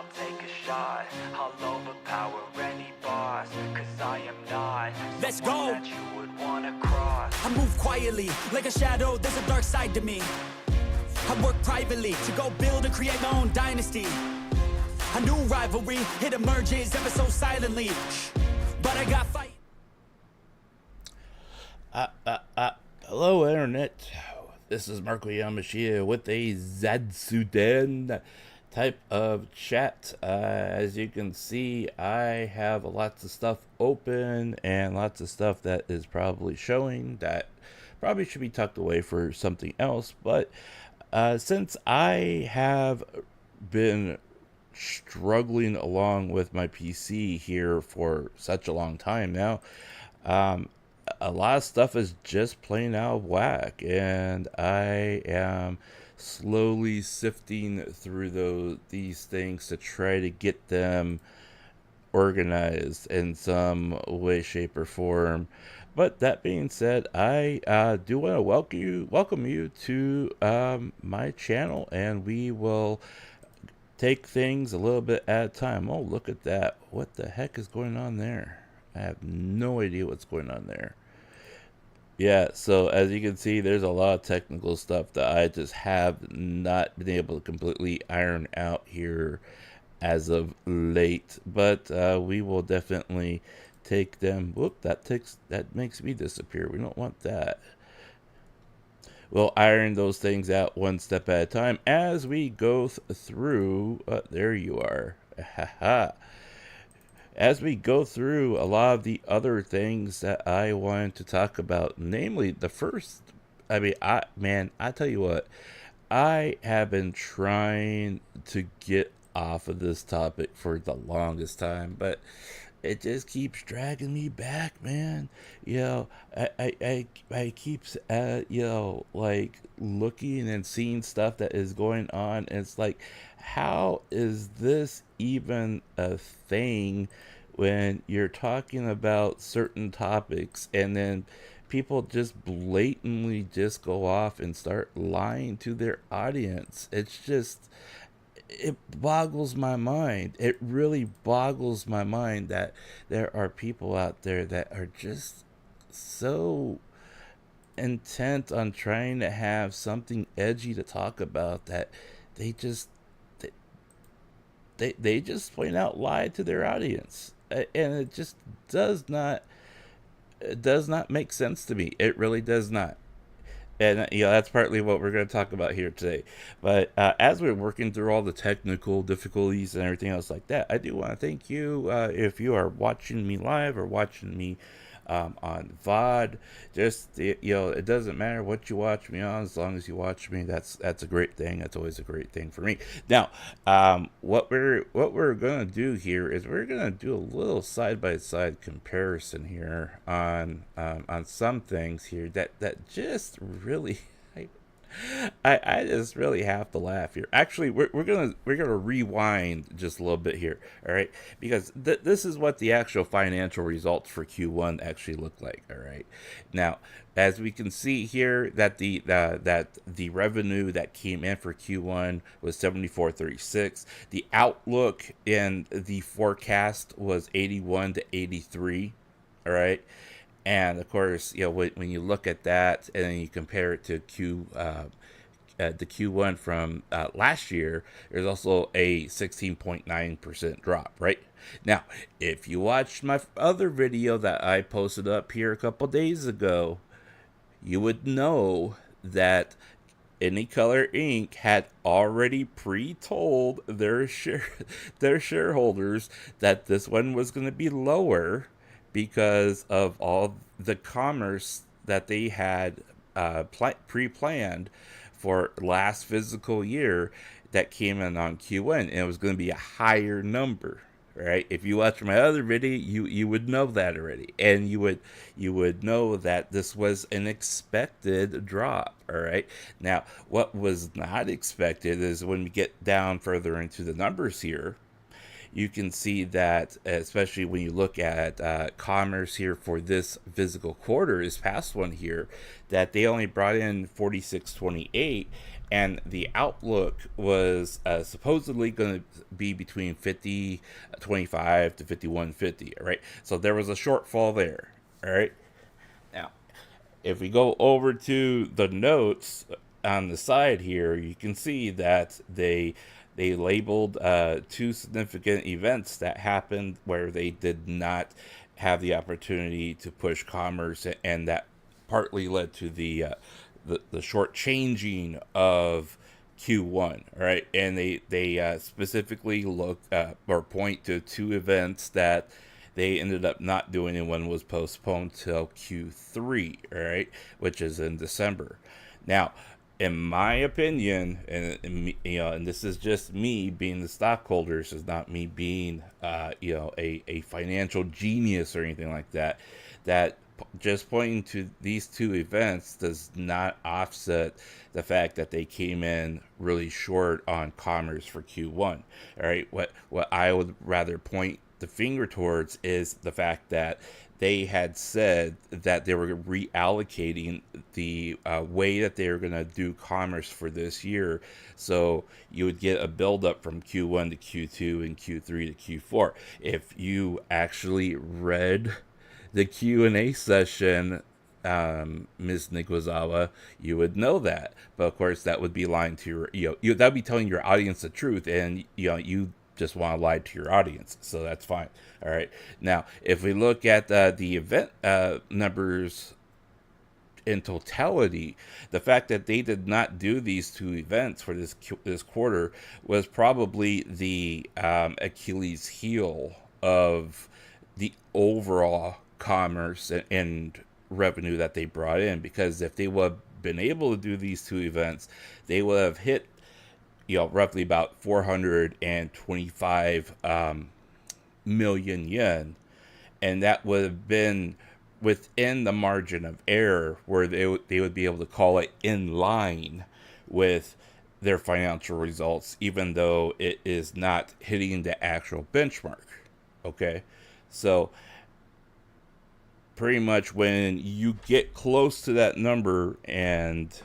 I'll take a shot. I'll overpower any boss, cause I am not Let's someone go. that you would wanna cross. I move quietly, like a shadow, there's a dark side to me. I work privately to go build and create my own dynasty. A new rivalry, it emerges ever so silently. Shh, but I got fight. Hello, Internet. This is Marko Yamashita with a Zatsudan type of chat. As you can see, I have lots of stuff open and lots of stuff that is probably showing that probably should be tucked away for something else. But since I have been struggling along with my PC here for such a long time now, a lot of stuff is just plain out of whack, and I am slowly sifting through these things to try to get them organized in some way, shape, or form. But that being said, I do want to welcome you to my channel, and we will take things a little bit at a time. Oh, look at that. What the heck is going on there? I have no idea what's going on there. Yeah, so as you can see, there's a lot of technical stuff that I just have not been able to completely iron out here as of late. But we will definitely take them. Whoop, that makes me disappear. We don't want that. We'll iron those things out one step at a time as we go through. There you are. As we go through a lot of the other things that I wanted to talk about, namely the first, I tell you what, I have been trying to get off of this topic for the longest time, but it just keeps dragging me back, man. You know, I keep, like looking and seeing stuff that is going on. And it's like, how is this even a thing when you're talking about certain topics and then people just blatantly just go off and start lying to their audience? It's just, it boggles my mind. It really boggles my mind that there are people out there that are just so intent on trying to have something edgy to talk about that they just they just point out lie to their audience, and it just does not make sense to me. It really does not. And that's partly what we're going to talk about here today. But as we're working through all the technical difficulties and everything else like that, I do want to thank you if you are watching me live or watching me on VOD. Just it doesn't matter what you watch me on, as long as you watch me. That's a great thing. That's always a great thing for me. Now, what we're gonna do here is we're gonna do a little side by side comparison here on some things here that just really. I just really have to laugh here. Actually, we're gonna rewind just a little bit here, all right? Because this is what the actual financial results for Q1 actually look like, all right? Now, as we can see here, that the revenue that came in for Q1 was $74.36. The outlook in the forecast was 81 to 83, all right? And of course, when you look at that and then you compare it to the Q1 from last year, there's also a 16.9% drop, right? Now, if you watched my other video that I posted up here a couple days ago, you would know that Any Color Inc. had already pre-told their shareholders that this one was going to be lower, because of all the commerce that they had pre-planned for last fiscal year that came in on Q1, and it was going to be a higher number, right? If you watch my other video, you would know that already, and you would know that this was an expected drop. All right. Now, what was not expected is when we get down further into the numbers here, you can see that, especially when you look at commerce here for this physical quarter, this past one here, that they only brought in 46.28, and the outlook was supposedly going to be between 50.25 to 51.50. All right, so there was a shortfall there. All right, now if we go over to the notes on the side here, you can see that they labeled two significant events that happened where they did not have the opportunity to push commerce, and that partly led to the short changing of Q1, right? And they specifically look or point to two events that they ended up not doing, and one was postponed till Q3, all right, which is in December. Now, in my opinion, and this is just me being the stockholder, this is not me being a financial genius or anything like that. That just pointing to these two events does not offset the fact that they came in really short on commerce for Q1. All right, what I would rather point the finger towards is the fact that they had said that they were reallocating the way that they were going to do commerce for this year. So you would get a buildup from Q1 to Q2 and Q3 to Q4. If you actually read the Q&A session, Ms. Niguazawa, you would know that. But of course, that would be lying to your, that would be telling your audience the truth, and you just want to lie to your audience, so that's fine. All right. Now, if we look at the event numbers in totality, the fact that they did not do these two events for this quarter was probably the Achilles heel of the overall commerce and revenue that they brought in. Because if they would have been able to do these two events, they would have hit roughly about 425 million yen, and that would have been within the margin of error where they would be able to call it in line with their financial results, even though it is not hitting the actual benchmark. Okay, so pretty much when you get close to that number and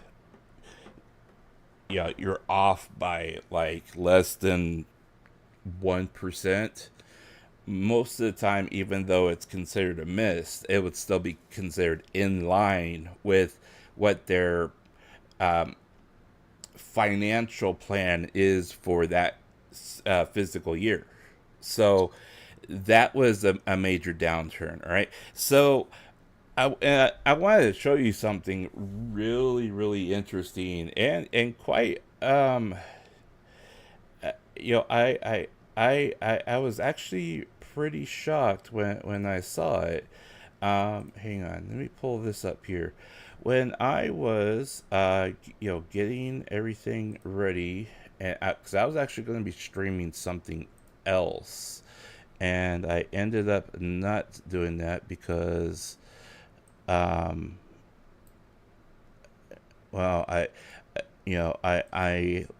you're off by like less than 1%, most of the time, even though it's considered a miss, it would still be considered in line with what their financial plan is for that physical year. So that was a major downturn. All right. So I wanted to show you something really, really interesting and quite I was actually pretty shocked when I saw it. Hang on, let me pull this up here. When I was getting everything ready, and because I was actually going to be streaming something else, and I ended up not doing that because well, I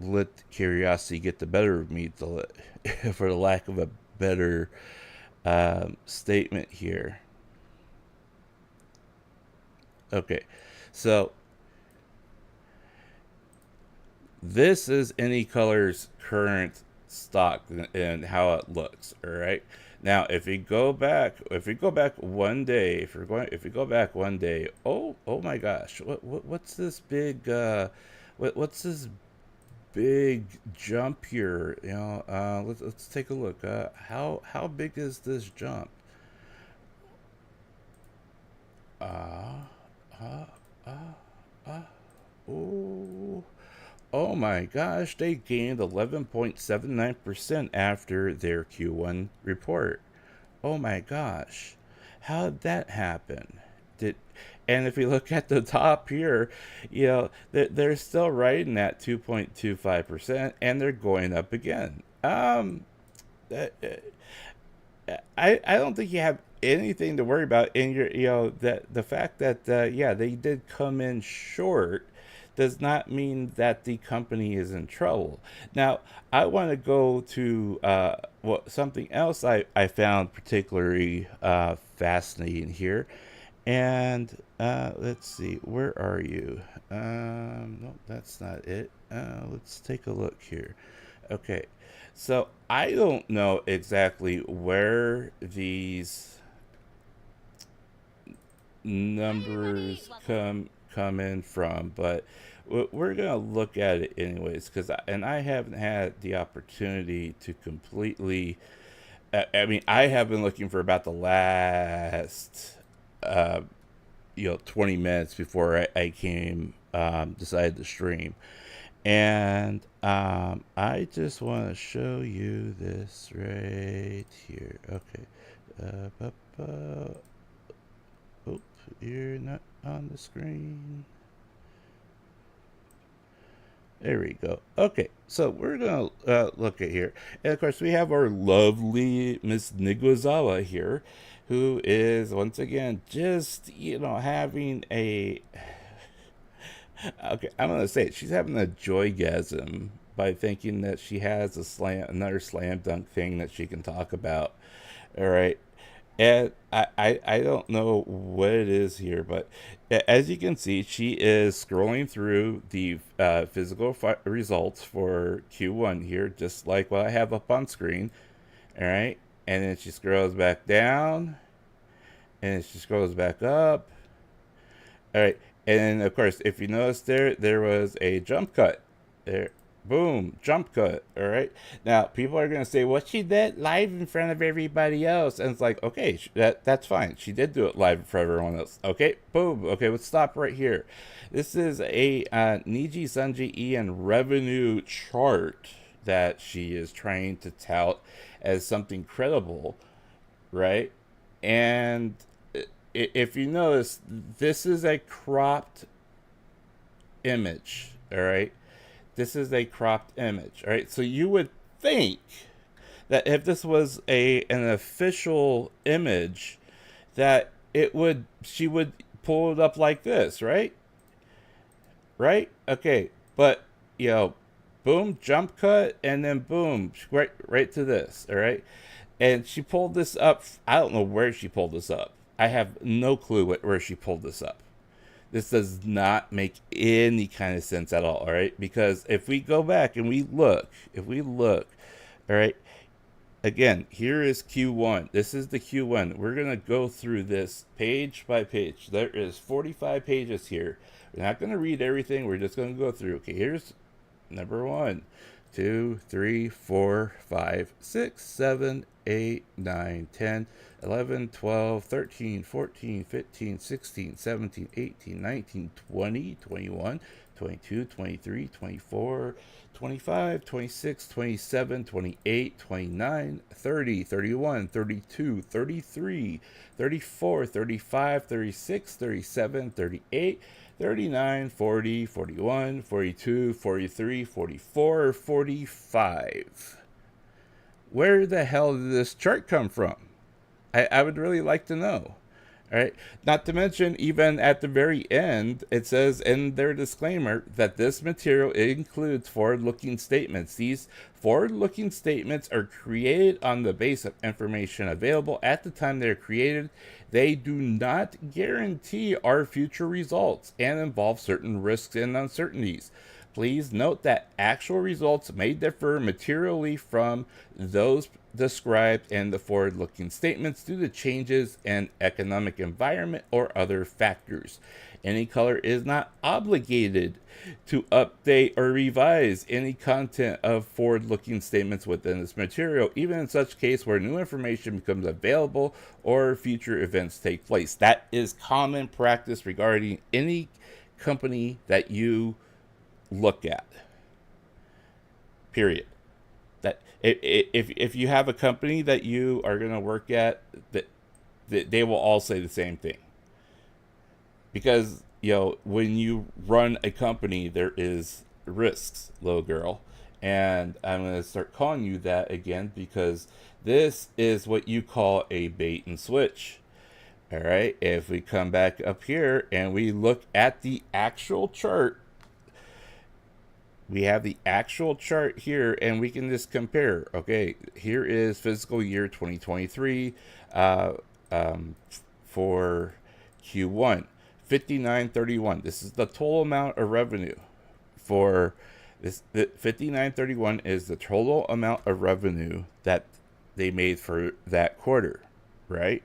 let curiosity get the better of me, for the lack of a better statement here. Okay, so this is Any Color's current stock and how it looks. All right. Now, if we go back one day, oh my gosh, what's this big what's this big jump here? Let's take a look. How big is this jump? Oh my gosh, they gained 11.79% after their Q1 report. Oh my gosh, how did that happen? And if we look at the top here, they're still riding at 2.25%, and they're going up again. I don't think you have anything to worry about in your that the fact that they did come in short does not mean that the company is in trouble. Now, I want to go to something else I found particularly fascinating here. And let's see, where are you? No, that's not it. let's take a look here. Okay, so I don't know exactly where these numbers come in from, but we're gonna look at it anyways, because I haven't had the opportunity to completely. I mean, I have been looking for about the last, 20 minutes before I came, decided to stream. And I just want to show you this right here. Okay. Oop, you're not on the screen. There we go. Okay, so we're going to look at here. And of course, we have our lovely Miss Niguazawa here, who is, once again, just, having a... Okay, I'm going to say it. She's having a joygasm by thinking that she has another slam dunk thing that she can talk about. All right. And I don't know what it is here, but as you can see, she is scrolling through the physical results for Q1 here, just like what I have up on screen. All right. And then she scrolls back down. And she scrolls back up. All right. And of course, if you notice there was a jump cut. There. Boom, jump cut. All right. Now, people are going to say, well, she did live in front of everybody else. And it's like, okay, that's fine. She did do it live in front of everyone else. Okay, boom. Okay, let's stop right here. This is a Niji Sanji Ian revenue chart that she is trying to tout as something credible, right? And if you notice, this is a cropped image, all right? This is a cropped image, all right? So you would think that if this was an official image, that she would pull it up like this, right? Right? Okay, but boom, jump cut, and then boom, right to this, all right? And she pulled this up. I don't know where she pulled this up. I have no clue where she pulled this up. This does not make any kind of sense at all, all right? Because if we go back and we look, all right, again, here is Q1. This is the Q1. We're going to go through this page by page. There is 45 pages here. We're not going to read everything. We're just going to go through. Okay, here's number 1, 2, 3, 4, 5, 6, 7, 8, 9, 10, 11, 12, 13, 14, 15, 16, 17, 18, 19, 20, 21, 22, 23, 24, 25, 26, 27, 28, 29, 30, 31, 32, 33, 34, 35, 36, 37, 38, 39, 40, 41, 42, 43, 44, 45. Where the hell did this chart come from? I would really like to know. All right. Not to mention, even at the very end, it says in their disclaimer that this material includes forward-looking statements. These forward-looking statements are created on the basis of information available at the time they're created. They do not guarantee our future results and involve certain risks and uncertainties. Please note that actual results may differ materially from those described in the forward-looking statements due to changes in economic environment or other factors. Any color is not obligated to update or revise any content of forward-looking statements within this material, even in such case where new information becomes available or future events take place. That is common practice regarding any company that you look at. Period. That if you have a company that you are going to work at, that they will all say the same thing. Because when you run a company, there is risks, little girl, and I'm going to start calling you that again because this is what you call a bait and switch. All right. If we come back up here and we look at the actual chart. We have the actual chart here, and we can just compare. Okay, here is fiscal year 2023 for Q1, 5931. This is the total amount of revenue for The 5931 is the total amount of revenue that they made for that quarter, right?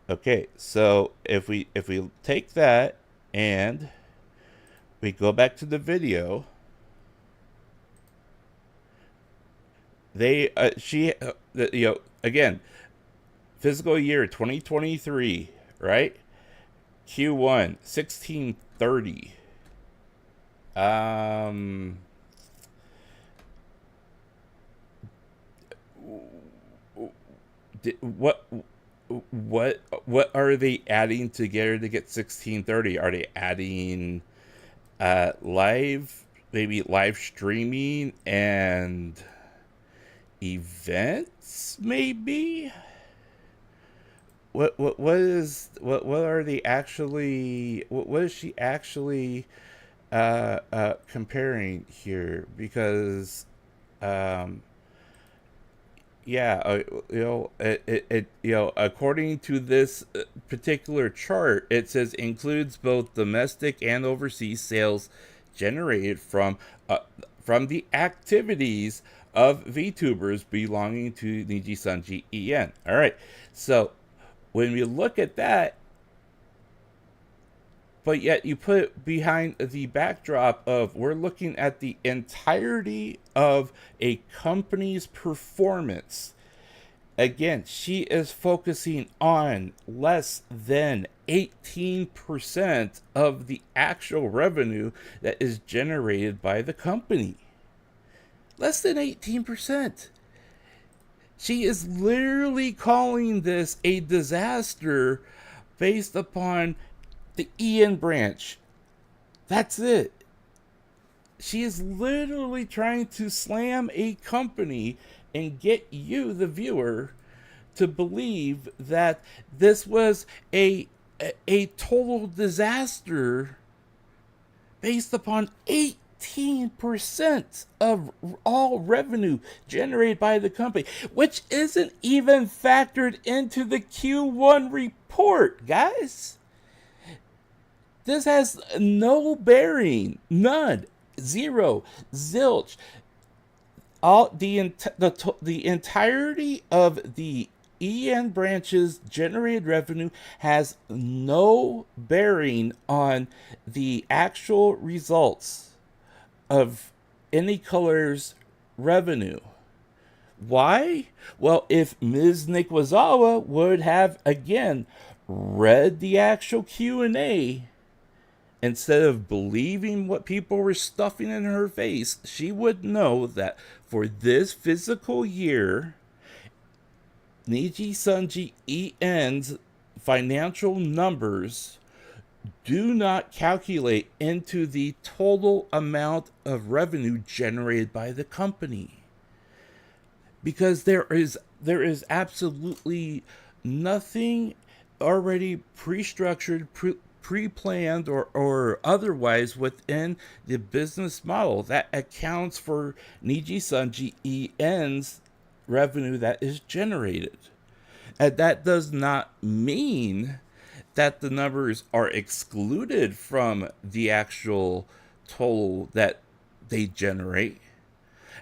Okay, so if we take that and we go back to the video, they again, fiscal year 2023, right? Q1 1630. What are they adding together to get 1630? Are they adding maybe live streaming and events, maybe? What are they actually, what is she actually comparing here? Because according to this particular chart, it says includes both domestic and overseas sales generated from the activities of VTubers belonging to Niji Sanji En. All right, so when we look at that, but yet you put it behind the backdrop of we're looking at the entirety of a company's performance. Again, she is focusing on less than 18% of the actual revenue that is generated by the company. Less than 18%. She is literally calling this a disaster based upon the EN branch. That's it. She is literally trying to slam a company and get you, the viewer, to believe that this was a total disaster based upon 18% of all revenue generated by the company, which isn't even factored into the Q1 report, guys. This has no bearing, none, zero, zilch. All the entirety of the EN branch's generated revenue has no bearing on the actual results of any color's revenue. Why? Well, if Ms. Nikwazawa would have again read the actual Q&A instead of believing what people were stuffing in her face, she would know that for this physical year, Niji Sanji En's financial numbers do not calculate into the total amount of revenue generated by the company. Because there is absolutely nothing already pre-structured, pre-planned or otherwise within the business model that accounts for Niji Sanji En's revenue that is generated. And that does not mean that the numbers are excluded from the actual total that they generate.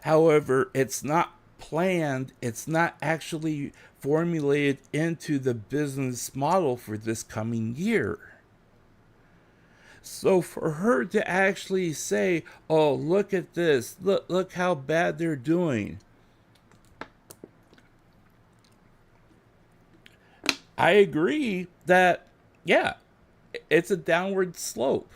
However, it's not planned, it's not actually formulated into the business model for this coming year. So for her to actually say, oh, look at this, look how bad they're doing. I agree that, yeah, it's a downward slope.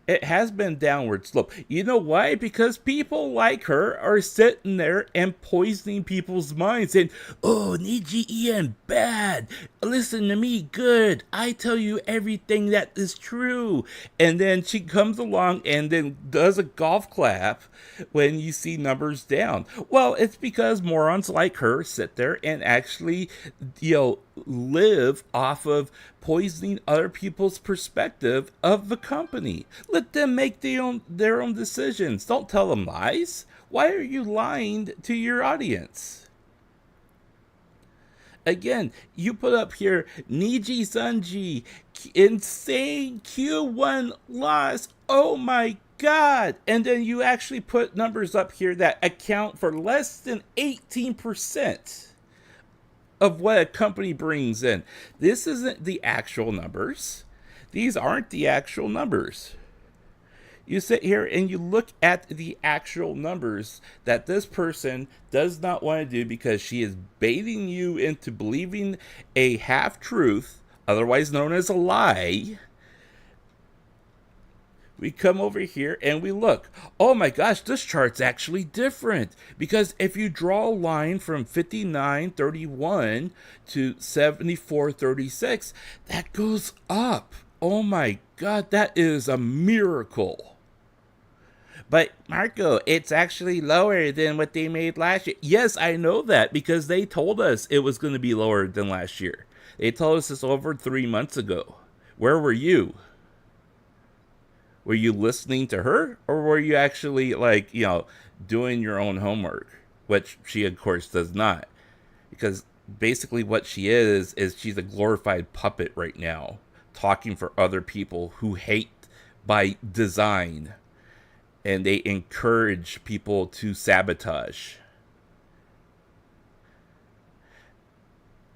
It has been downward slope. You know why? Because people like her are sitting there and poisoning people's minds saying, oh, Niji En, bad. Listen to me, good. I tell you everything that is true. And then she comes along and then does a golf clap when you see numbers down. Well, it's because morons like her sit there and actually, live off of poisoning other people's perspective of the company. Let them make their own decisions. Don't tell them lies. Why are you lying to your audience? Again, you put up here Niji Sanji, insane Q1 loss. Oh my God. And then you actually put numbers up here that account for less than 18% of what a company brings in. This isn't the actual numbers. These aren't the actual numbers. You sit here and you look at the actual numbers that this person does not want to do because she is baiting you into believing a half-truth, otherwise known as a lie. We come over here and we look. Oh my gosh, this chart's actually different. Because if you draw a line from 59.31 to 74.36, that goes up. Oh my God, that is a miracle. But Marko, it's actually lower than what they made last year. Yes, I know that because they told us it was going to be lower than last year. They told us this over 3 months ago. Where were you? Were you listening to her, or were you actually, like, doing your own homework? Which she, of course, does not. Because basically what she is she's a glorified puppet right now, talking for other people who hate by design. And they encourage people to sabotage.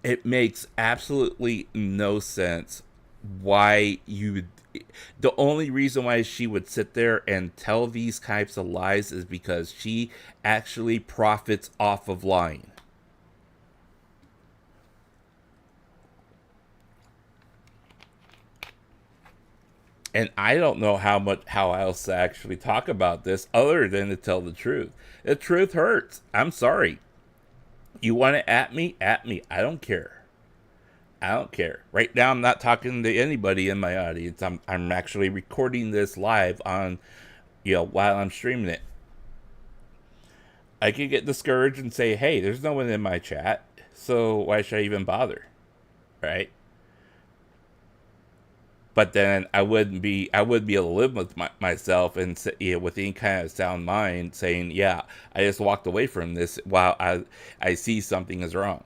It makes absolutely no sense why you would. The only reason why she would sit there and tell these types of lies is because she actually profits off of lying. And I don't know how else to actually talk about this other than to tell the truth. The truth hurts. I'm sorry. You want to at me? At me. I don't care. I don't care. Right now, I'm not talking to anybody in my audience. I'm actually recording this live on, while I'm streaming it. I could get discouraged and say, hey, there's no one in my chat, so why should I even bother? Right? But then I wouldn't be able to live with myself and with any kind of sound mind saying, yeah, I just walked away from this while I see something is wrong.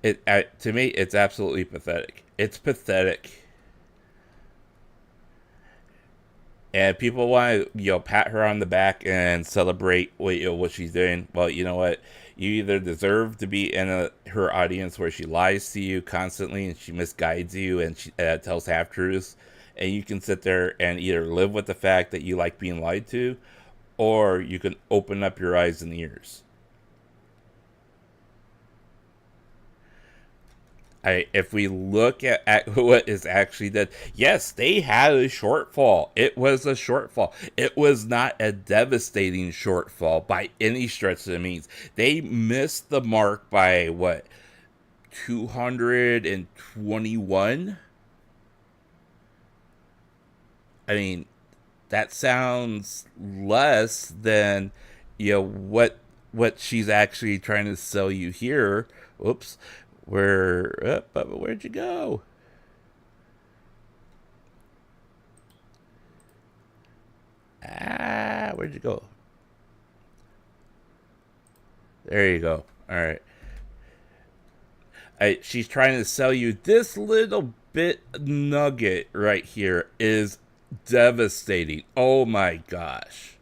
To me, it's absolutely pathetic. It's pathetic. And people want to, pat her on the back and celebrate what she's doing. Well, you know what? You either deserve to be in her audience where she lies to you constantly and she misguides you and she tells half-truths, and you can sit there and either live with the fact that you like being lied to, or you can open up your eyes and ears. If we look at what is actually done, yes, they had a shortfall. It was a shortfall. It was not a devastating shortfall by any stretch of the means. They missed the mark by, 221? I mean, that sounds less than, what she's actually trying to sell you here. Whoops. Where'd you go? Where'd you go? There you go. All right. She's trying to sell you this little bit nugget right here is devastating. Oh my gosh.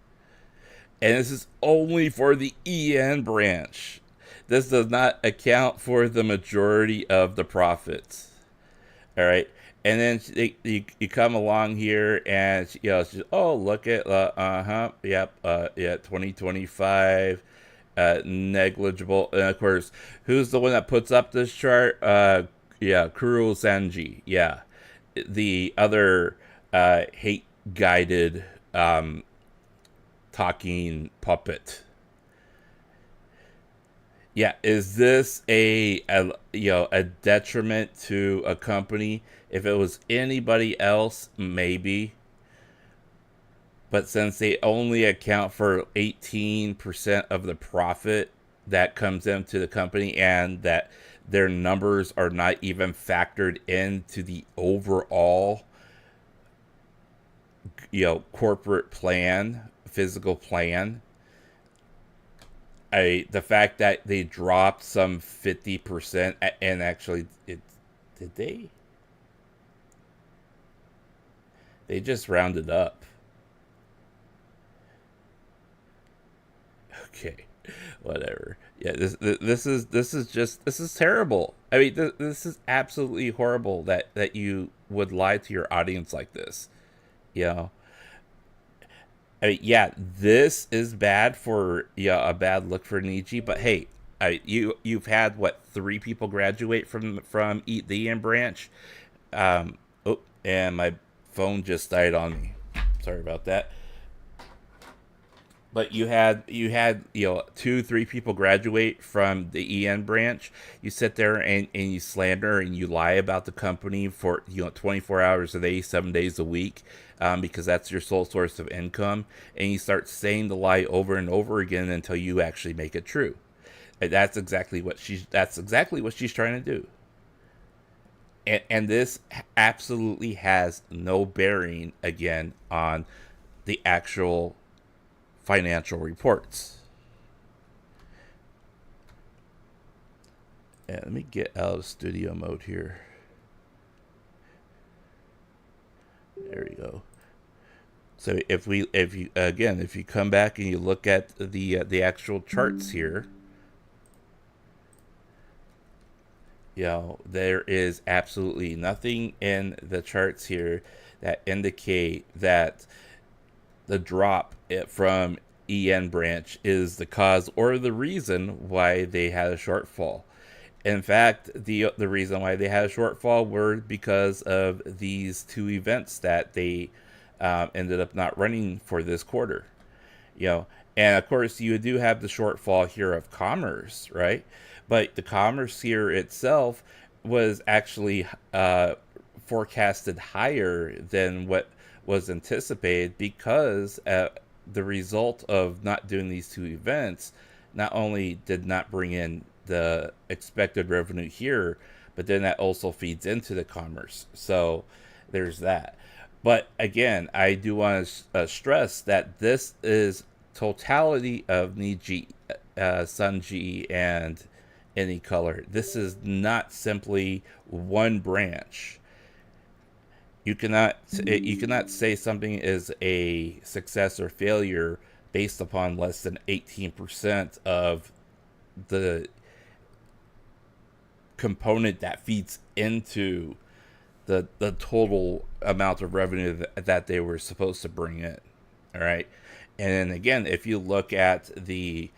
And this is only for the EN branch. This does not account for the majority of the profits. All right. And then you come along here and, she's, oh, look at, 2025, negligible. And of course, who's the one that puts up this chart? Kuro Sanji. Yeah. The other, hate-guided, talking puppet. Yeah, is this a detriment to a company? If it was anybody else, maybe. But since they only account for 18% of the profit that comes into the company, and that their numbers are not even factored into the overall, corporate plan, physical plan, the fact that they dropped some 50%, and actually, did they? They just rounded up. Okay, whatever. Yeah, this is terrible. I mean, this is absolutely horrible that you would lie to your audience like this. You know, I mean, yeah, this is bad for a bad look for Niji. But hey, you've had what, 3 people graduate from the EN branch. Oh, and my phone just died on me. Sorry about that. But you had 2-3 people graduate from the EN branch. You sit there and you slander and you lie about the company for 24 hours a day, 7 days a week, because that's your sole source of income, and you start saying the lie over and over again until you actually make it true. And that's exactly what she's trying to do. And this absolutely has no bearing again on the actual financial reports. And let me get out of studio mode here. There we go. So if you come back and you look at the actual charts here, there is absolutely nothing in the charts here that indicate that the drop from EN branch is the cause or the reason why they had a shortfall. In fact, the reason why they had a shortfall were because of these 2 events that they ended up not running for this quarter. And of course you do have the shortfall here of commerce, right? But the commerce here itself was actually forecasted higher than what was anticipated, because the result of not doing these 2 events not only did not bring in the expected revenue here, but then that also feeds into the commerce. So there's that. But again, I do want to stress that this is totality of Niji, Sunji, and Any Color. This is not simply one branch. You cannot say something is a success or failure based upon less than 18% of the component that feeds into the total amount of revenue that they were supposed to bring in. All right. And then again, if you look at the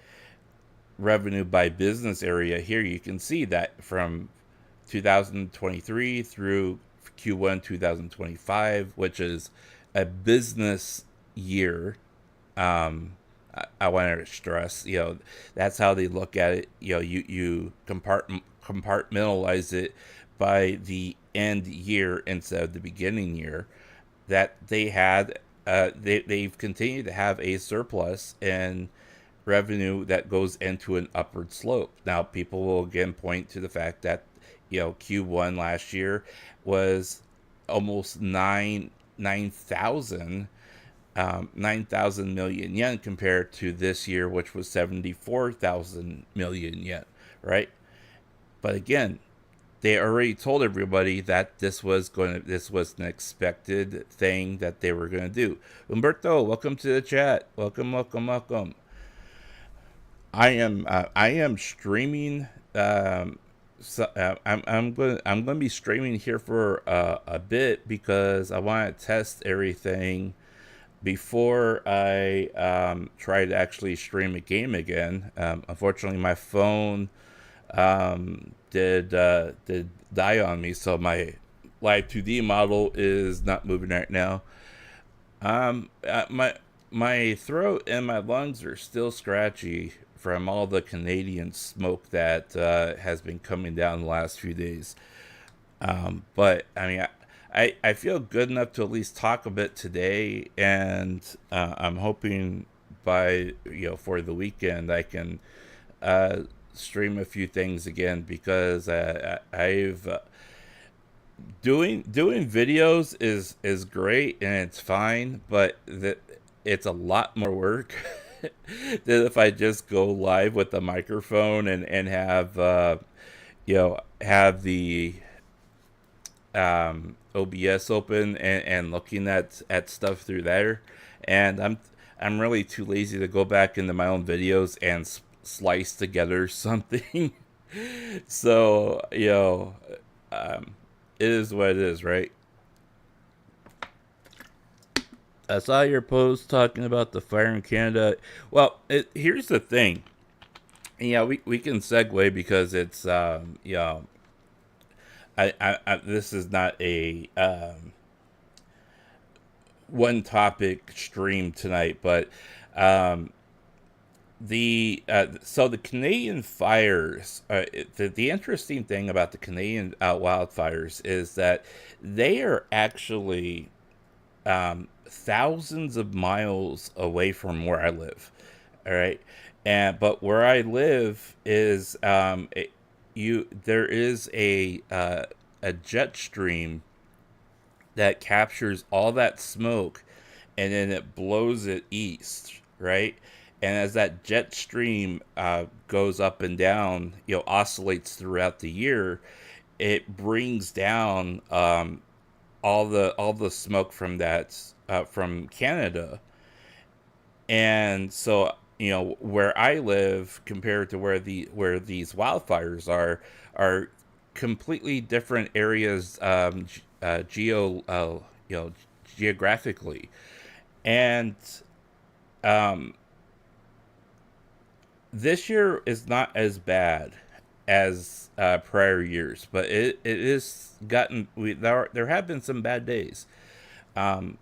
revenue by business area here, you can see that from 2023 through Q1 2025, which is a business year. I want to stress, that's how they look at it. You compartmentalize it by the end year instead of the beginning year. That they had, they've continued to have a surplus in revenue that goes into an upward slope. Now, people will again point to the fact that Q1 last year was almost 9,000 million yen compared to this year, which was 74,000 million yen, right? But again, they already told everybody that this was an expected thing that they were going to do. Umberto, welcome to the chat. Welcome. I am streaming. I'm going to be streaming here for a bit, because I want to test everything before I try to actually stream a game again. Unfortunately, my phone did die on me, so my live 2D model is not moving right now. My throat and my lungs are still scratchy from all the Canadian smoke that has been coming down the last few days. But I mean, I feel good enough to at least talk a bit today, and I'm hoping by for the weekend I can stream a few things again, because I've doing videos is great and it's fine, but it's a lot more work than if I just go live with the microphone and have have the OBS open and looking at stuff through there, and I'm really too lazy to go back into my own videos and slice together something. So it is what it is, right? I saw your post talking about the fire in Canada. Well, here's the thing. Yeah, we can segue because it's this is not a one topic stream tonight, but the Canadian fires. The interesting thing about the Canadian wildfires is that they are actually thousands of miles away from where I live. All right, but where I live is there is a jet stream that captures all that smoke, and then it blows it east, right? And as that jet stream goes up and down, oscillates throughout the year, it brings down all the smoke from from Canada. And so where I live compared to where these wildfires are completely different areas, geographically. And this year is not as bad as prior years, but it is gotten. There have been some bad days, and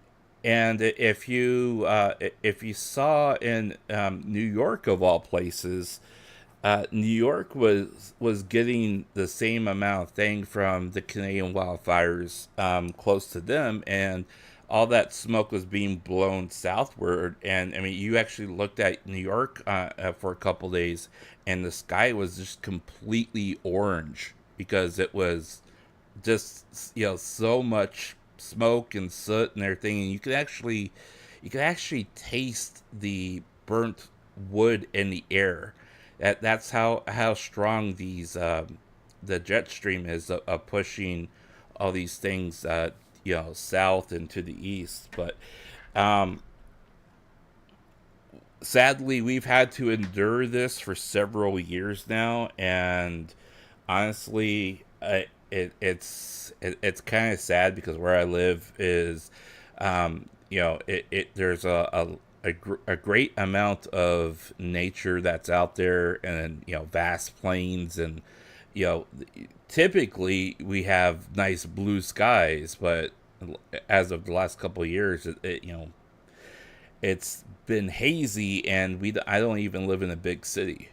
if you saw in New York of all places, New York was getting the same amount of thing from the Canadian wildfires close to them, and all that smoke was being blown southward. And I mean, you actually looked at New York for a couple days, and the sky was just completely orange because it was just so much smoke and soot and everything, and you could actually taste the burnt wood in the air. That's how strong these the jet stream is of pushing all these things south and to the east. But sadly, we've had to endure this for several years now, and honestly, it's kind of sad because where I live is there's a great amount of nature that's out there, and vast plains, and typically we have nice blue skies, but as of the last couple of years, it's been hazy, and I don't even live in a big city.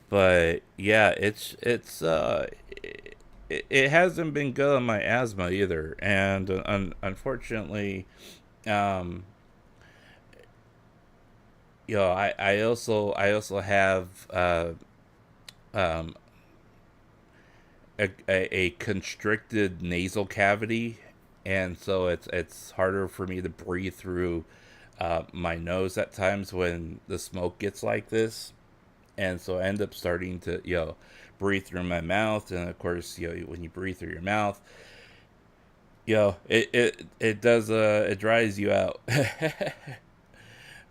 But yeah, it hasn't been good on my asthma either, and unfortunately, I also have a constricted nasal cavity, and so it's harder for me to breathe through my nose at times when the smoke gets like this. And so I end up starting to breathe through my mouth, and of course when you breathe through your mouth, it does it dries you out.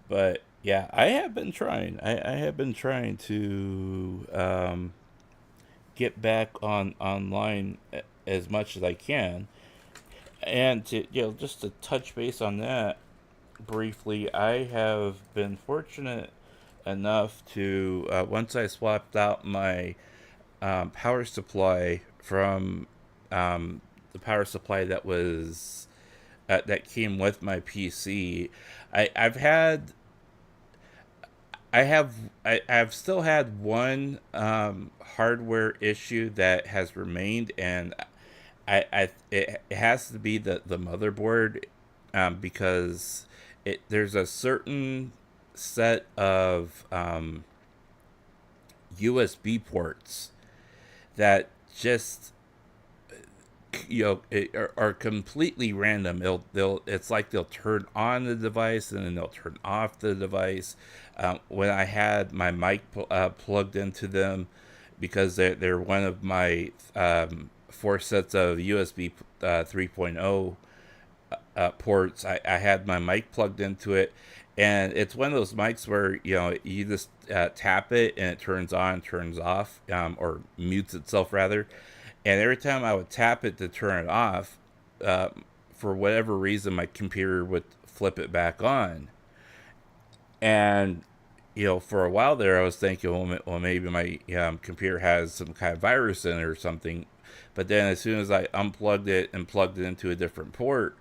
But yeah, I have been trying. I have been trying to get back online as much as I can, and to just to touch base on that briefly, I have been fortunate enough to once I swapped out my power supply from the power supply that was that came with my PC. I've still had one hardware issue that has remained, and it has to be the motherboard, because there's a certain set of USB ports that just are completely random. It's like they'll turn on the device and then they'll turn off the device. When I had my mic plugged into them, because they're one of my 4 sets of USB 3.0 ports. I had my mic plugged into it, and it's one of those mics where you just tap it and it turns on, turns off, or mutes itself rather. And every time I would tap it to turn it off, for whatever reason, my computer would flip it back on. And for a while there, I was thinking, well, maybe my computer has some kind of virus in it or something. But then, as soon as I unplugged it and plugged it into a different port,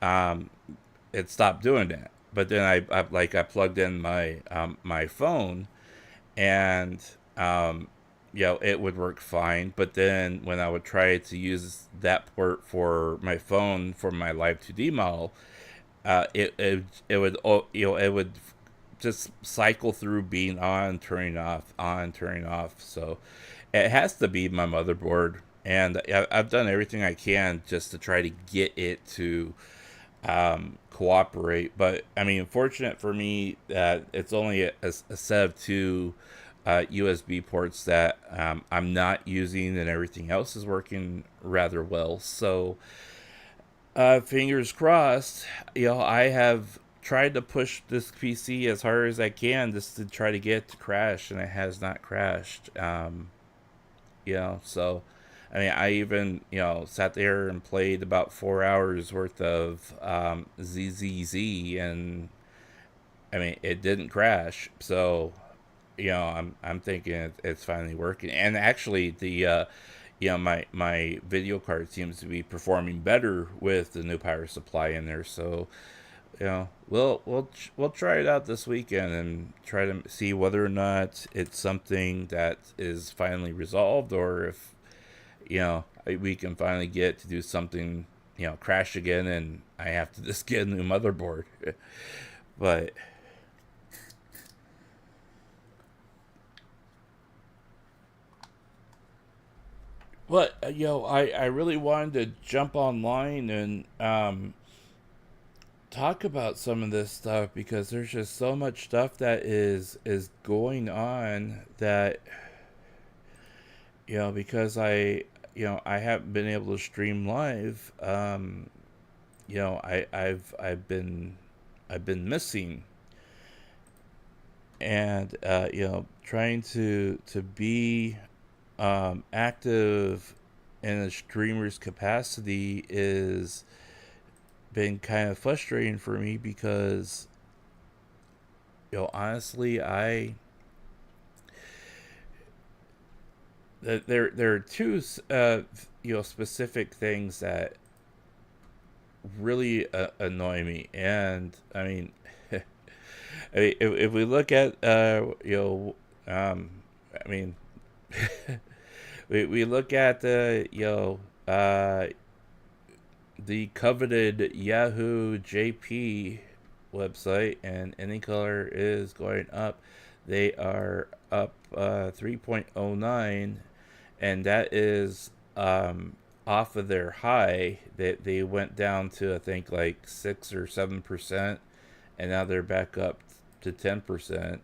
it stopped doing that. But then I plugged in my phone, and it would work fine. But then when I would try to use that port for my phone for my Live 2D model, it would just cycle through being on, turning off, on, turning off. So it has to be my motherboard, and I've done everything I can just to try to get it to cooperate. But I mean, fortunate for me that it's only a set of two USB ports that I'm not using, and everything else is working rather well. So fingers crossed. I have tried to push this PC as hard as I can just to try to get it to crash, and it has not crashed. So I mean, I even sat there and played about 4 hours worth of ZZZ, and I mean, it didn't crash. So I'm thinking it's finally working. And actually, the my video card seems to be performing better with the new power supply in there. So we'll try it out this weekend and try to see whether or not it's something that is finally resolved, or if we can finally get to do something, crash again, and I have to just get a new motherboard. But I really wanted to jump online and talk about some of this stuff, because there's just so much stuff that is going on that because I haven't been able to stream live. I've been missing, and trying to be active in a streamer's capacity is been kind of frustrating for me, because honestly, there are two specific things that really annoy me. And I mean, if we look at I mean we look at the coveted Yahoo JP website, and any color is going up. They are up 3.09, and that is off of their high. They went down to, I think, like 6 or 7%, and now they're back up to 10%.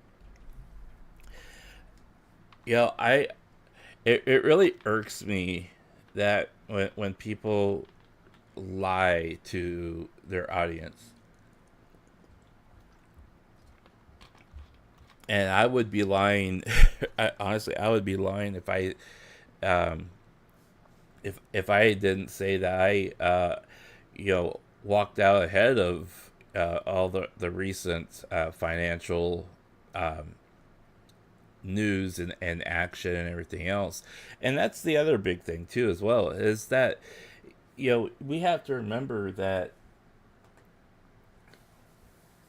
It really irks me that when people lie to their audience. And I would be lying. Honestly, I would be lying if I didn't say that I walked out ahead of all the recent financial news and action and everything else. And that's the other big thing too, as well, is that we have to remember that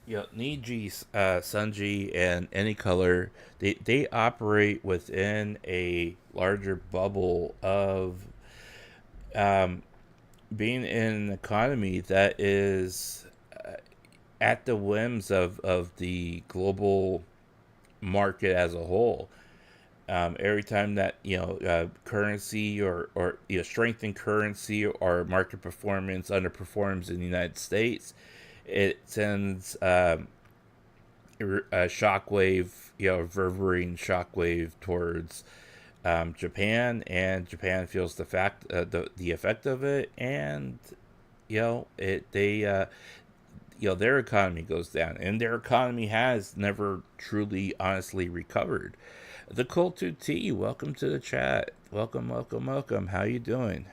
Niji, Sunji, and Any Color, they operate within a larger bubble of being in an economy that is at the whims of the global market as a whole. Every time that currency or strength in currency or market performance underperforms in the United States, it sends a shockwave, reverberating shockwave towards Japan, and Japan feels the effect of it, and their economy goes down, and their economy has never truly, honestly recovered. The Cold 2T, welcome to the chat. Welcome, welcome, welcome. How you doing?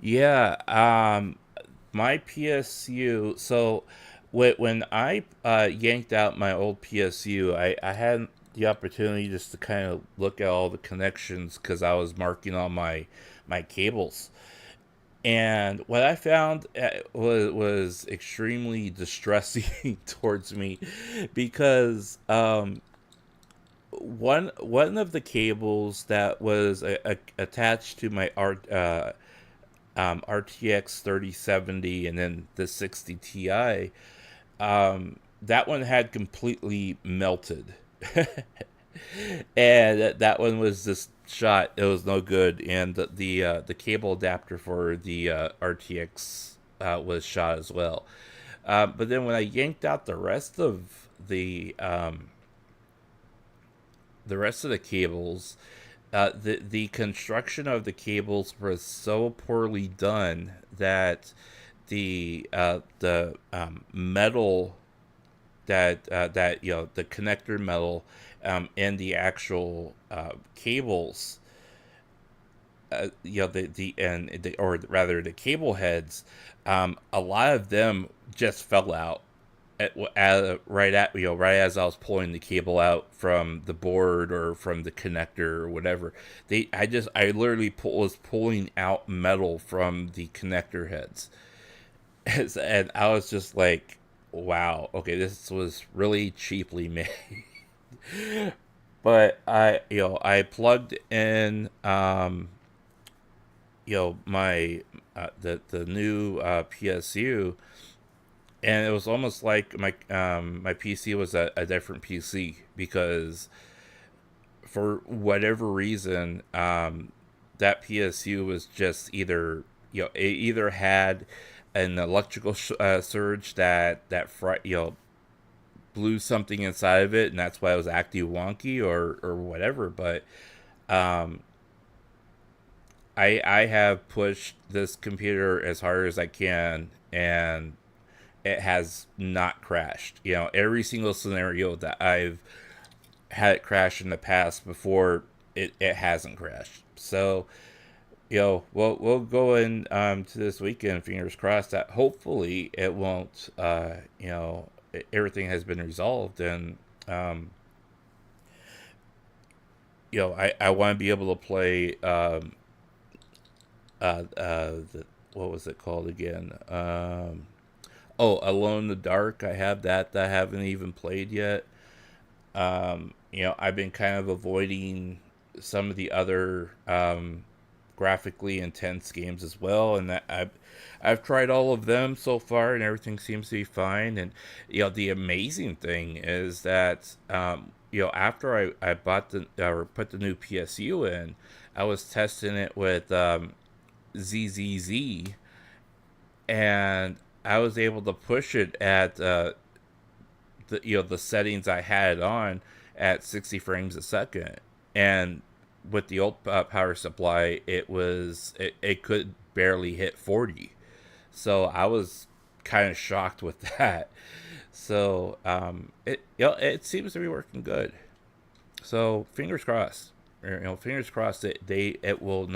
Yeah, my PSU. So, when I yanked out my old PSU, I had the opportunity just to kind of look at all the connections because I was marking on my cables. And what I found was extremely distressing towards me, because one of the cables that was attached to my RTX 3070 and then the 60 Ti, that one had completely melted. And that one was just shot. It was no good, and the cable adapter for the RTX was shot as well. But then when I yanked out the rest of the cables, the construction of the cables was so poorly done that the metal that the connector metal, and the actual cables, or rather the cable heads, a lot of them just fell out right as I was pulling the cable out from the board or from the connector or whatever. I literally was pulling out metal from the connector heads, and I was just like, wow, okay, this was really cheaply made. But I plugged in my the new PSU, and it was almost like my PC was a different PC, because for whatever reason, that PSU was just either it either had an electrical surge that blew something inside of it, and that's why it was acting wonky, or whatever. But I have pushed this computer as hard as I can, and it has not crashed. Every single scenario that I've had it crash in the past before, it hasn't crashed. So we'll go in to this weekend, fingers crossed, that hopefully it won't everything has been resolved. And I want to be able to play what was it called again? Alone in the Dark. I have that I haven't even played yet. I've been kind of avoiding some of the other graphically intense games as well, and that I've tried all of them so far, and everything seems to be fine. And the amazing thing is that after I bought or put the new PSU in, I was testing it with ZZZ, and I was able to push it at the settings I had on at 60 frames a second, and with the old power supply, it could barely hit 40. So I was kind of shocked with that. So it seems to be working good. So fingers crossed. Fingers crossed that it won't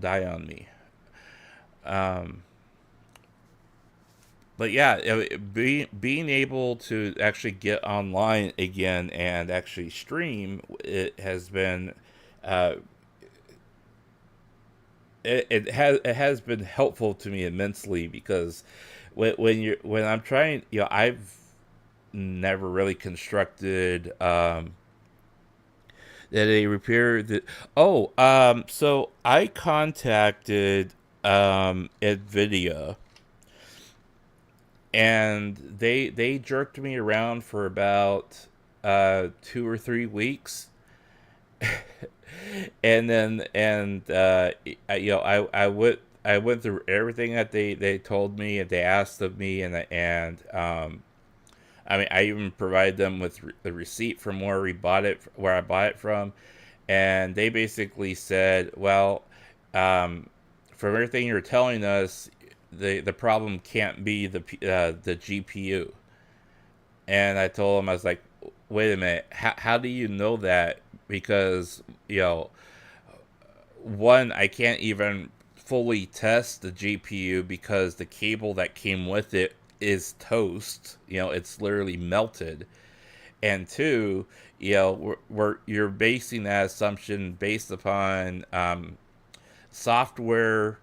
die on me. But yeah, being able to actually get online again and actually stream, it has been it has been helpful to me immensely, because when I'm trying, I've never really constructed that a repair that so I contacted NVIDIA, and they jerked me around for about 2 or 3 weeks. And then I went through everything that they told me and they asked of me, and I mean, I even provide them with the receipt from where I bought it from, and they basically said, "Well, um, from everything you're telling us, the problem can't be the GPU." And I told them, I was like, "Wait a minute, how do you know that? Because one, I can't even fully test the GPU because the cable that came with it is toast. It's literally melted. And two, you're basing that assumption based upon software,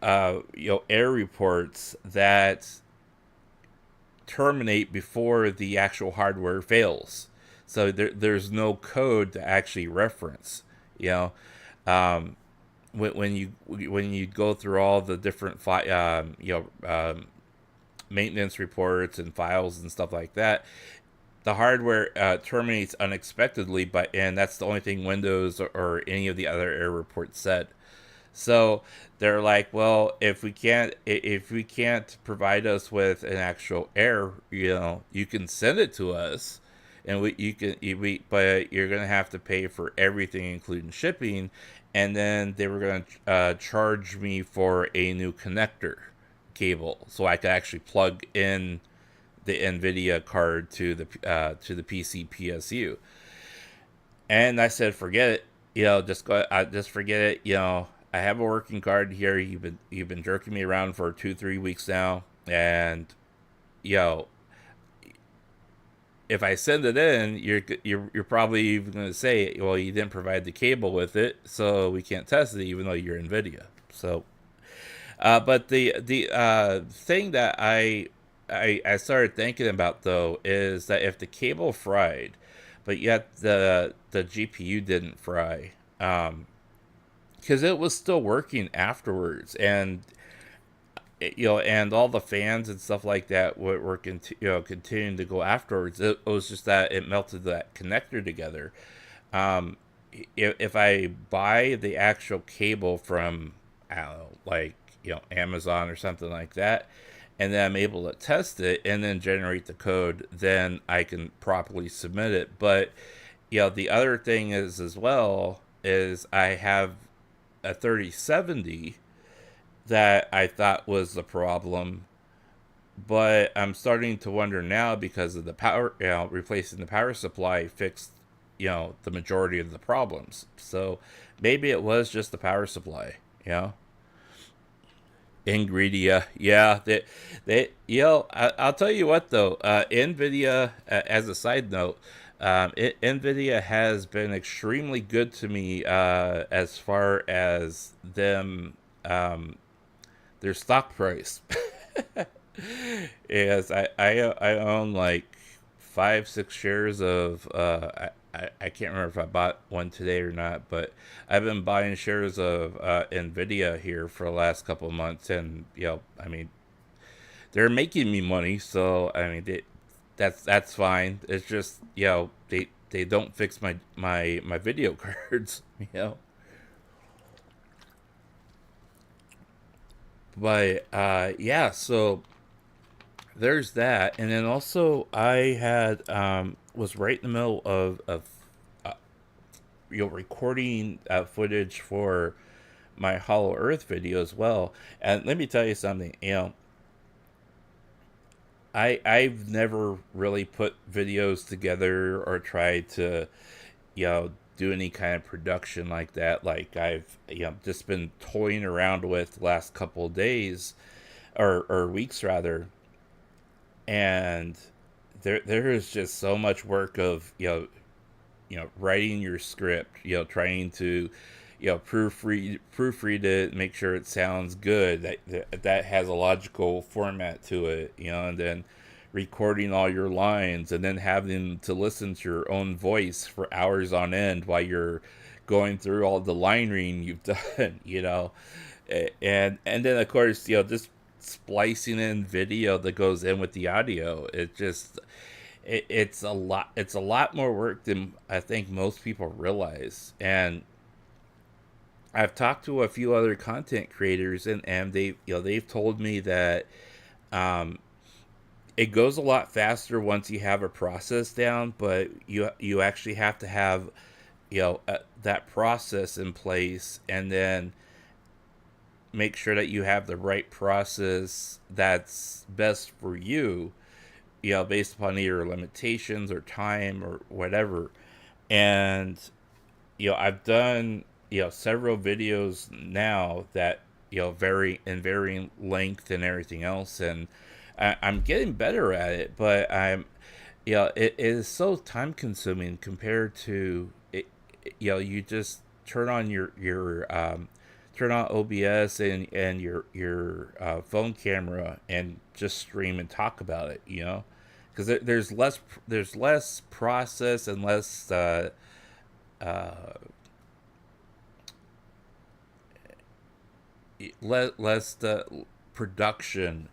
error reports that terminate before the actual hardware fails. So there's no code to actually reference. You know, um, when you go through all the different maintenance reports and files and stuff like that, the hardware terminates unexpectedly, and that's the only thing Windows or any of the other error reports said. So they're like, well, if we can't provide us with an actual error, you can send it to us, and but you're gonna have to pay for everything, including shipping. And then they were gonna charge me for a new connector cable, so I could actually plug in the NVIDIA card to the PC PSU. And I said, forget it. Just forget it. I have a working card here. You've been jerking me around for 2-3 weeks now, and you know, if I send it in, you're probably even going to say, well, you didn't provide the cable with it, so we can't test it, even though you're NVIDIA. So, but the thing that I started thinking about, though, is that if the cable fried, but yet the GPU didn't fry, because it was still working afterwards, and and all the fans and stuff like that were continuing to go afterwards. It was just that it melted that connector together. Um, if I buy the actual cable from, I don't know, like Amazon or something like that, and then I'm able to test it and then generate the code, then I can properly submit it. But the other thing is, as well, is I have a 3070 that I thought was the problem, but I'm starting to wonder now, because of the power, replacing the power supply fixed, the majority of the problems. So maybe it was just the power supply, Ingredia, yeah. I'll tell you what, though, NVIDIA, as a side note, NVIDIA has been extremely good to me, as far as their stock price. Yes, I own like 5-6 shares of I can't remember if I bought one today or not, but I've been buying shares of Nvidia here for the last couple of months, and I mean, they're making me money, so I mean, that's fine. It's just they don't fix my video cards, But yeah, so there's that. And then also I had was right in the middle of uh, recording footage for my Hollow Earth video as well. And let me tell you something, I've never really put videos together or tried to do any kind of production like that. Like, I've just been toying around with the last couple of days, or weeks rather, and there is just so much work of writing your script, trying to proofread it, make sure it sounds good, that has a logical format to it, and then recording all your lines, and then having to listen to your own voice for hours on end while you're going through all the line reading you've done, and then of course just splicing in video that goes in with the audio. It's a lot more work than I think most people realize. And I've talked to a few other content creators, and they've told me that it goes a lot faster once you have a process down, but you actually have to have that process in place, and then make sure that you have the right process that's best for you, based upon your limitations or time or whatever. And I've done several videos now that vary in varying length and everything else, and I'm getting better at it. But it is so time consuming compared to it. You just turn on your turn on OBS and your phone camera and just stream and talk about it. Because there's less process and less uh, less the production,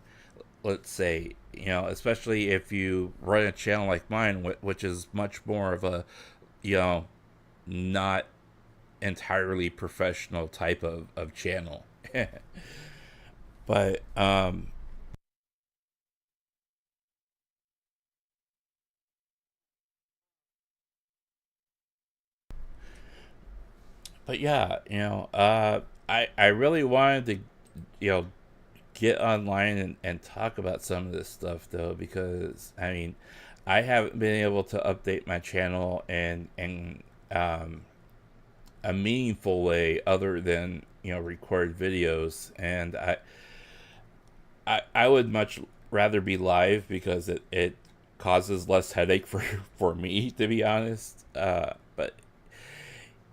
let's say, especially if you run a channel like mine, which is much more of a you know not entirely professional type of channel. but but yeah, I really wanted to get online and talk about some of this stuff, though, because I mean, I haven't been able to update my channel and um a meaningful way other than record videos. And I would much rather be live because it causes less headache for me, to be honest. But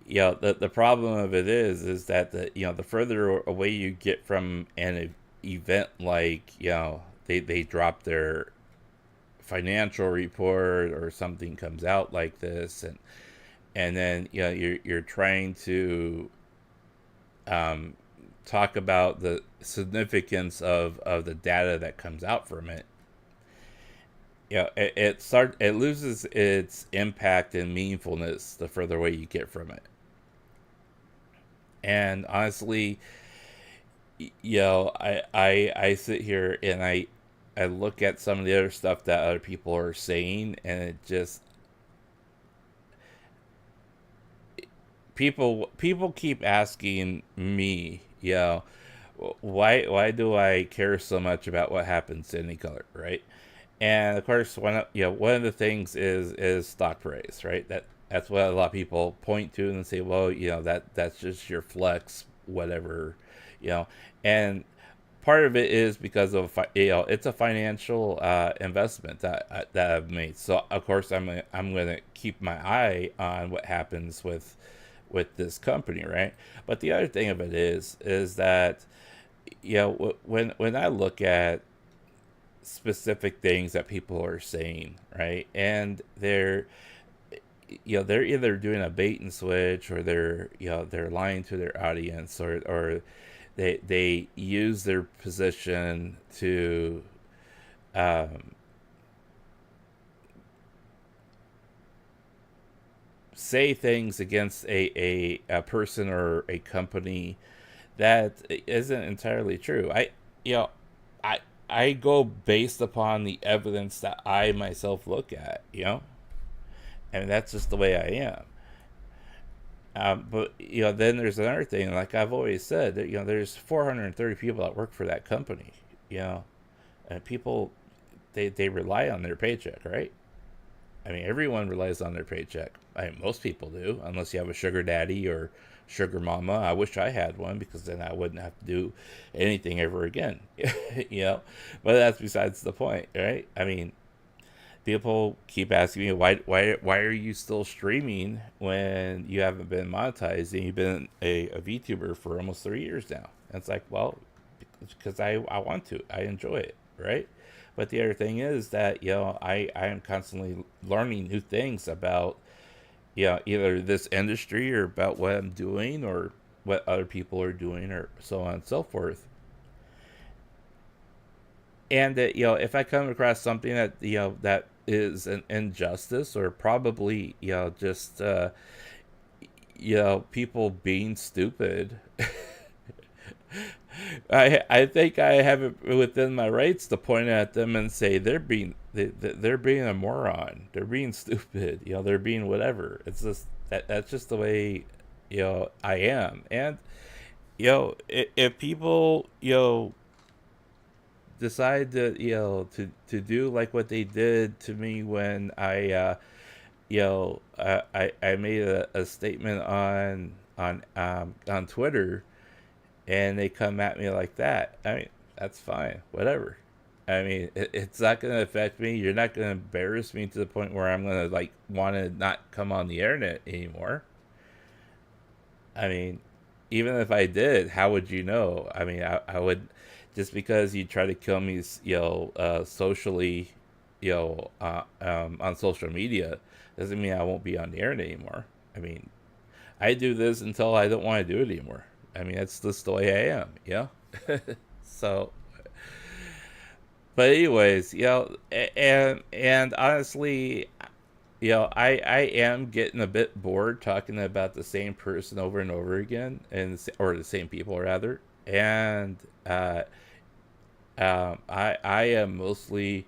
the problem of it is that the further away you get from an event, like they drop their financial report or something comes out like this, and then you're trying to um, talk about the significance of the data that comes out from it. It loses its impact and meaningfulness the further away you get from it. And honestly, I sit here and I look at some of the other stuff that other people are saying, and it just people keep asking me, why do I care so much about what happens to any color, right? And of course, one of the things is stock price, right? That's what a lot of people point to and say, well, that's just your flex, whatever, you know. And part of it is because of it's a financial investment that I've made. So of course I'm gonna keep my eye on what happens with this company, right? But the other thing of it is that when I look at specific things that people are saying, right, and they're either doing a bait and switch, or they're lying to their audience, or they use their position to um, say things against a person or a company that isn't entirely true. You know I I go based upon the evidence that I myself look at, and that's just the way I am. But then there's another thing. Like I've always said, that there's 430 people that work for that company. And people, they rely on their paycheck, right? I mean, everyone relies on their paycheck. I mean, most people do, unless you have a sugar daddy or sugar mama. I wish I had one, because then I wouldn't have to do anything ever again. But that's besides the point, right? I mean, people keep asking me, why are you still streaming when you haven't been monetized and you've been a VTuber for almost 3 years now? And it's like, well, because I want to. I enjoy it, right? But the other thing is that I am constantly learning new things about either this industry, or about what I'm doing, or what other people are doing, or so on and so forth. And that if I come across something that that is an injustice, or probably just people being stupid, I think I have it within my rights to point at them and say they're being a moron. They're being stupid. They're being whatever. It's just that's just the way I am. And if people decide to to do like what they did to me when I made a statement on Twitter, and they come at me like that. I mean, that's fine, whatever. I mean, it's not going to affect me. You're not going to embarrass me to the point where I'm going to like want to not come on the internet anymore. I mean, even if I did, how would you know? I mean, I would, just because you try to kill me, socially, on social media, doesn't mean I won't be on the internet anymore. I mean, I do this until I don't want to do it anymore. I mean, that's just the way I am, So, but anyways, and honestly, I am getting a bit bored talking about the same person over and over again, or the same people rather, and I am mostly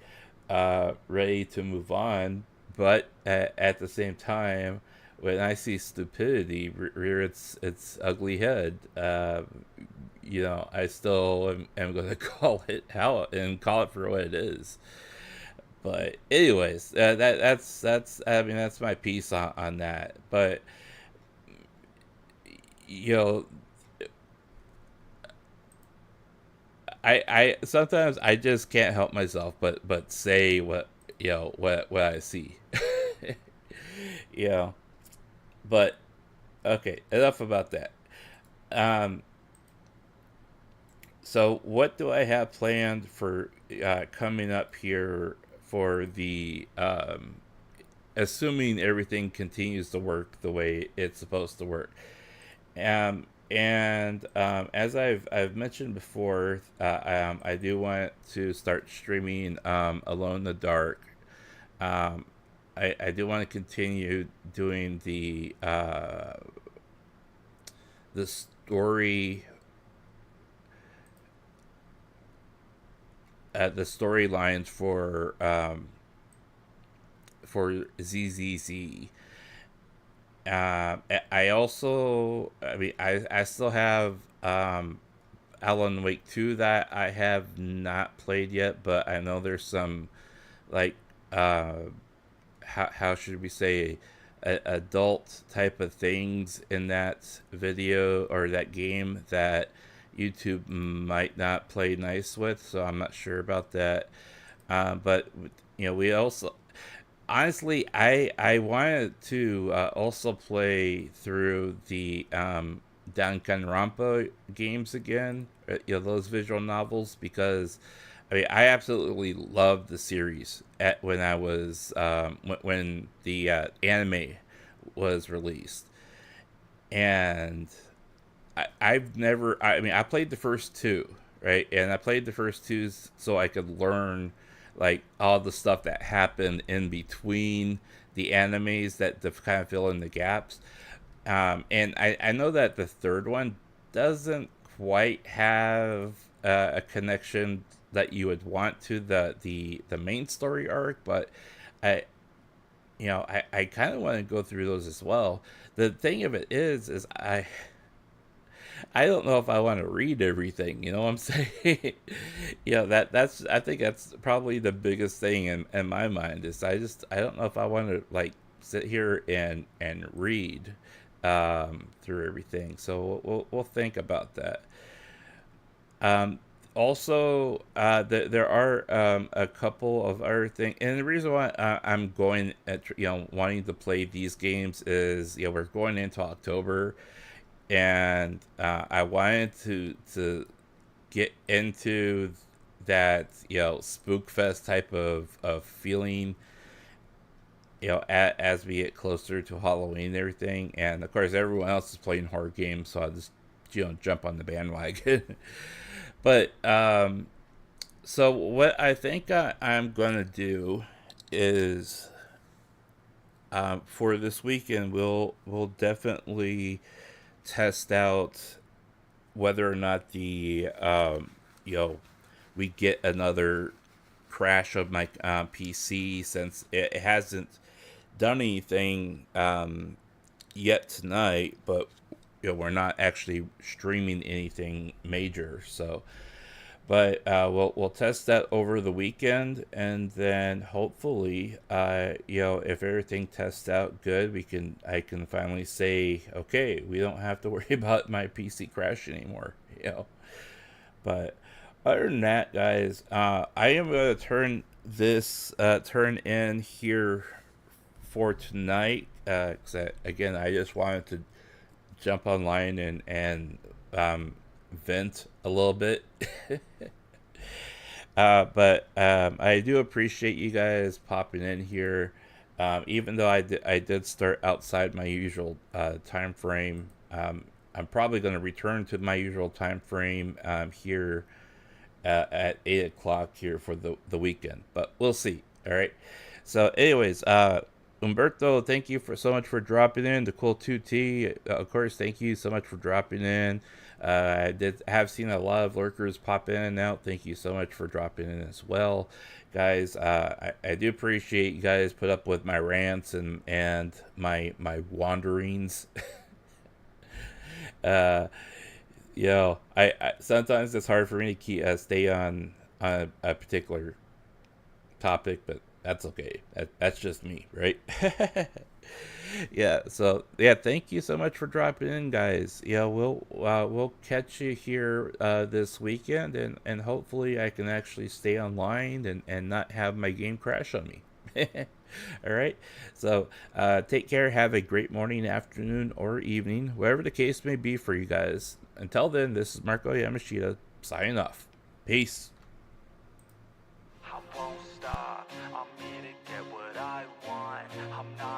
ready to move on, but at the same time, when I see stupidity rear its ugly head, I still am going to call it out and call it for what it is. But anyways, that's I mean that's my piece on that. But you know, I sometimes I just can't help myself but say what I see. you know. But okay, enough about that. Um, so what do I have planned for coming up here for the assuming everything continues to work the way it's supposed to work? And as I've mentioned before, I do want to start streaming Alone in the Dark. I do want to continue doing the story, the storylines for ZZZ. I also, I mean, I still have Alan Wake 2 that I have not played yet, but I know there's some like how should we say adult type of things in that video or that game that YouTube might not play nice with, so I'm not sure about that. But we also honestly I wanted to also play through the Danganronpa games again, those visual novels, because I mean, I absolutely loved the series when I was when the anime was released, and I've never. I mean, I played the first two, right? And I played the first two so I could learn like all the stuff that happened in between the animes that to kind of fill in the gaps. And I know that the third one doesn't quite have a connection that you would want to the main story arc, but I I kind of want to go through those as well. The thing of it is I don't know if I want to read everything, you know what I'm saying? That's I think that's probably the biggest thing in my mind is I don't know if I want to like sit here and read through everything. So we'll think about that. Also, there are a couple of other things, and the reason why I'm going at wanting to play these games is we're going into October, and I wanted to get into that Spookfest type of feeling as we get closer to Halloween and everything, and of course everyone else is playing horror games, so I'll just jump on the bandwagon. But so what I think I'm gonna do is for this weekend we'll definitely test out whether or not the you know, we get another crash of my PC, since it hasn't done anything yet tonight, but we're not actually streaming anything major. So, but we'll test that over the weekend, and then hopefully, if everything tests out good, I can finally say, okay, we don't have to worry about my PC crash anymore. But other than that, guys, I am going to turn in here for tonight. 'Cause again, I just wanted to jump online and vent a little bit. But I do appreciate you guys popping in here. Even though I did start outside my usual time frame, I'm probably going to return to my usual time frame here at 8 o'clock here for the weekend. But we'll see. All right. So, anyways, Umberto, thank you so much for dropping in. The Cool 2T, of course, thank you so much for dropping in. I have seen a lot of lurkers pop in and out. Thank you so much for dropping in as well, guys. I do appreciate you guys put up with my rants and my wanderings. I sometimes it's hard for me to stay on a particular topic, but that's okay. That's just me, right? So thank you so much for dropping in, guys. We'll catch you here this weekend, and hopefully I can actually stay online and not have my game crash on me. All right, so take care, have a great morning, afternoon, or evening, whatever the case may be for you guys. Until then, this is Marko Yamashita signing off. Peace. I won't stop, I'm here to get what I want. I'm not